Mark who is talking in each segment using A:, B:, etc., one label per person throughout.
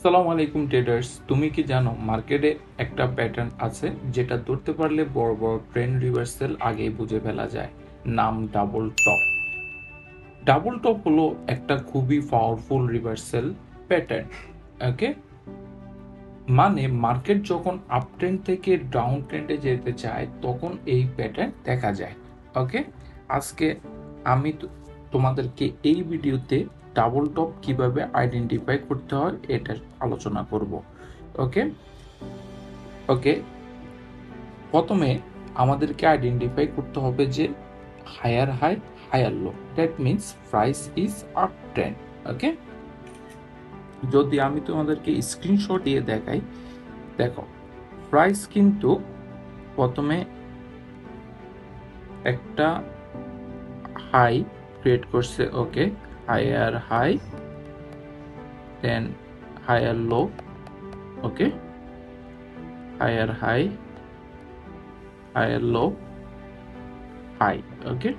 A: আসসালামু আলাইকুম ট্রেডার্স। তুমি কি জানো মার্কেটে একটা প্যাটার্ন আছে যেটা ধরতে পারলে বড় বড় ট্রেন্ড রিভার্সাল আগেই বুঝে ফেলা যায়? নাম ডাবল টপ। ডাবল টপ হলো একটা খুবই পাওয়ারফুল রিভার্সাল প্যাটার্ন। ওকে, মানে মার্কেট যখন আপ ট্রেন্ড থেকে ডাউন ট্রেন্ডে যেতে চায় তখন এই প্যাটার্ন দেখা যায়। ওকে, আজকে আমি তোমাদেরকে এই ভিডিওতে ডাবল টপ কিভাবে আইডেন্টিফাই করতে হয় এটা আলোচনা করব। ওকে ওকে, প্রথমে আমাদেরকে আইডেন্টিফাই করতে হবে যে higher high higher low, that means price is up trend. Okay, যদি আমি তোমাদেরকে স্ক্রিনশট দিয়ে দেখাই, দেখো প্রাইস কিন্তু প্রথমে একটা হাই ক্রিয়েট করছে। Okay, higher high, then higher low. Okay, higher high higher low high. Okay,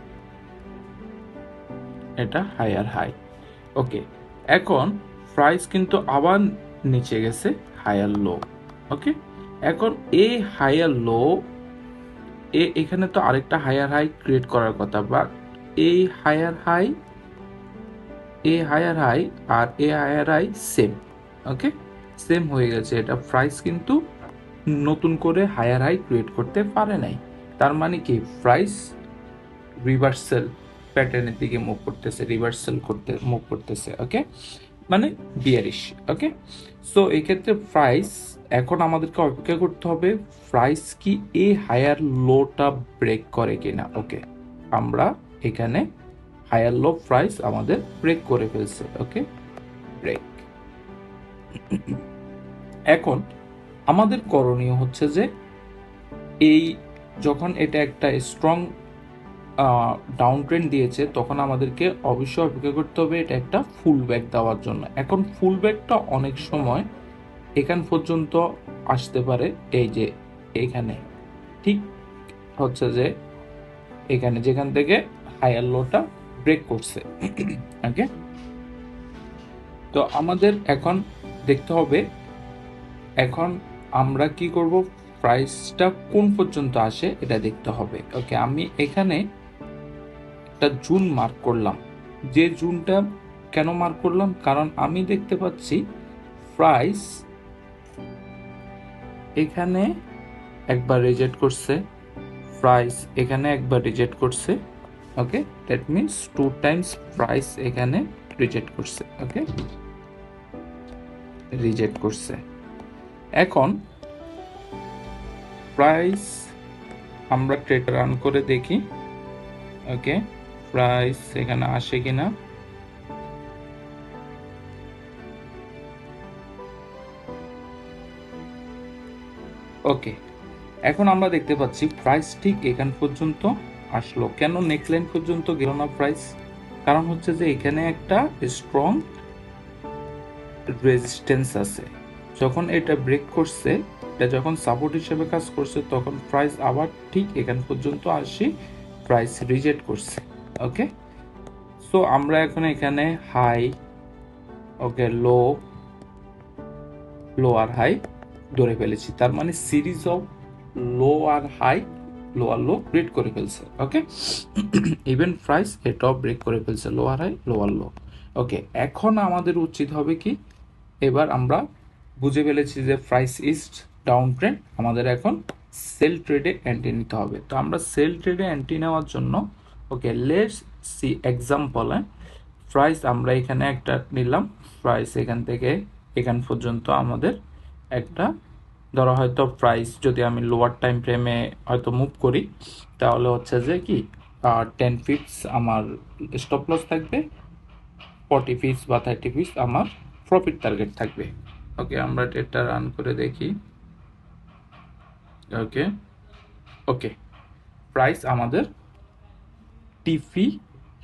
A: এটা হায়ার হাই। ওকে, এখন প্রাইস কিন্তু আবার নিচে গেছে, হায়ার লো। ওকে, এখন এই হায়ার লো এখানে তো আরেকটা হায়ার হাই ক্রিয়েট করার কথা, বা এই হায়ার হাই আর এই হায়ার হাই সেম। ওকে, সেম হয়ে গেছে। এটা প্রাইস কিন্তু নতুন করে হায়ার হাই ক্রিয়েট করতে পারে নাই। তার মানে কি, প্রাইস রিভার্সাল প্যাটার্নের দিকে মুভ করতেছে। ওকে, মানে বিয়ারিশ। ওকে, সো এই ক্ষেত্রে প্রাইস এখন আমাদেরকে অপেক্ষা করতে হবে প্রাইস কি এই হায়ার লোটা ব্রেক করে কিনা। ওকে, আমরা এখানে হায়ার লো প্রাইস আমাদের ব্রেক করে ফেলছে। ওকে, ব্রেক। এখন আমাদের করণীয় হচ্ছে যে এই যখন এটা একটা স্ট্রং ডাউন ট্রেন্ড দিয়েছে তখন আমাদেরকে অবশ্যই অপেক্ষা করতে হবে এটা একটা ফুল ব্যাক দেওয়ার জন্য। এখন ফুল ব্যাকটা অনেক সময় এখান পর্যন্ত আসতে পারে, এই যে এখানে ঠিক হচ্ছে যে এখানে যেখান থেকে হায়ার লোটা ব্রেক করছে। ওকে, তো আমাদের এখন দেখতে হবে এখন আমরা কি করব, প্রাইসটা কোন পর্যন্ত আসে এটা দেখতে হবে। ওকে, আমি এখানে একটা জুন মার্ক করলাম। যে জুনটা কেন মার্ক করলাম, কারণ আমি দেখতে পাচ্ছি প্রাইস এখানে একবার রিজেক্ট করছে, প্রাইস এখানে একবার রিজেক্ট করছে। ওকে, দ্যাট মিনস 2 টাইমস প্রাইস এখানে রিজেক্ট করছে। ওকে, রিজেক্ট করছে। এখন প্রাইস আমরা ট্রেড রান করে দেখি। ওকে, প্রাইস এখানে আসে কিনা। ওকে, এখন আমরা দেখতে পাচ্ছি প্রাইস ঠিক এখান পর্যন্ত আসলো। কেন নেকলাইন পর্যন্ত গেল না প্রাইস? কারণ হচ্ছে যে এখানে একটা স্ট্রং রেজিস্ট্যান্স আছে। যখন এটা ব্রেক করছে, এটা যখন সাপোর্ট হিসেবে কাজ করছে, তখন প্রাইস আবার ঠিক এখান পর্যন্ত আসি প্রাইস রিজেক্ট করছে। ওকে, সো আমরা এখন এখানে হাই, ওকে, লো, লো আর হাই ধরে ফেলেছি। তার মানে সিরিজ অফ লো আর হাই, লো আর লো ব্রেক করে ফেলছে। ওকে, ইভেন প্রাইস এটাও ব্রেক করে ফেলছে, লো আর হাই, লো আর লো। ওকে, এখন আমাদের উচিত হবে কি, এবার আমরা বুঝে ফেলেছি যে প্রাইস ইজ ডাউন ট্রেন্ড, আমাদের এখন সেল ট্রেডে এন্ট্রি নিতে হবে। তো আমরা সেল ট্রেডে এন্ট্রি নেওয়ার জন্য, ওকে, লেটস সি এক্সাম্পল। প্রাইস আমরা এখানে একটা নিলাম, প্রাইস এখান থেকে এখান পর্যন্ত আমাদের একটা, ধরো হয়তো প্রাইস যদি আমি লোয়ার টাইম ফ্রেমে হয়তো মুভ করি, তাহলে হচ্ছে যে কি 10 পিপস আমার স্টপ লস থাকবে, 40 পিপস বা 30 পিপস আমার প্রফিট টার্গেট থাকবে। ওকে, আমরা এটা রান করে দেখি। ওকে ওকে, প্রাইস আমাদের টিপি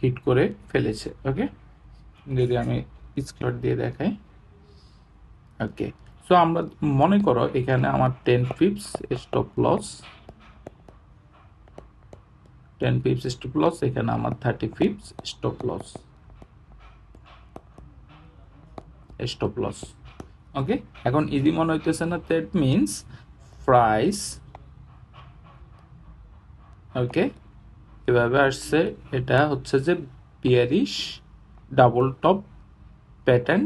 A: হিট করে ফেলেছে। ওকে, যদি আমি স্ক্রিনশট দিয়ে দেখাই। ওকে, সো আমরা মনে করো এখানে আমার 10 pips stop loss, 10 pips stop loss, এখানে আমার 30 পিপস স্টপ লস। ওকে, এখন ইজি মনে হইতেছে না, দ্যাট মিনস প্রাইস, ওকে, এভাবে আসছে। এটা হচ্ছে যে bearish double top pattern,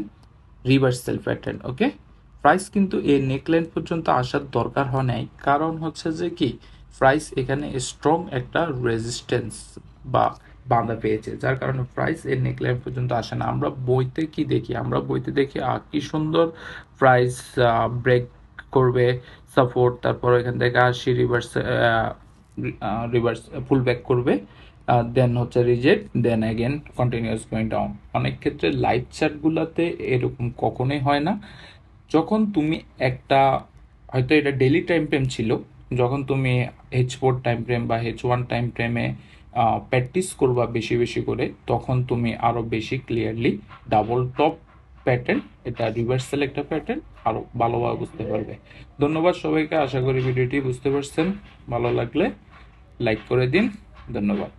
A: reversal pattern. Okay, price কিন্তু এই নেকলাইন পর্যন্ত আসার দরকার হয় নাই, কারণ হচ্ছে যে কি প্রাইস এখানে স্ট্রং একটা রেজিস্ট্যান্স বা বাঁধা পেয়েছে, যার কারণে প্রাইস এর নেকলাইন পর্যন্ত আসে না। আমরা বইতে কি দেখি, আমরা বইতে দেখি কি সুন্দর প্রাইস ব্রেক করবে, সাপোর্ট, তারপর এখান থেকে আসি রিভার্স, রিভার্স ফুল ব্যাক করবে, দেন হচ্ছে reject, then again continuous going down. অনেক ক্ষেত্রে লাইভ চার্টগুলোতে এরকম কখনোই হয় না। যখন তুমি একটা, হয়তো এটা ডেইলি টাইম ফ্রেম ছিল, যখন তুমি H4 টাইম ফ্রেম বা H1 টাইম ফ্রেমে প্র্যাকটিস করবা বেশি বেশি করে, তখন তুমি আরও বেশি ক্লিয়ারলি ডাবল টপ প্যাটার্ন, এটা রিভার্সাল একটা প্যাটার্ন, আরও ভালোভাবে বুঝতে পারবে। ধন্যবাদ সবাইকে, আশা করি ভিডিওটি বুঝতে পারছেন। ভালো লাগলে লাইক করে দিন। ধন্যবাদ।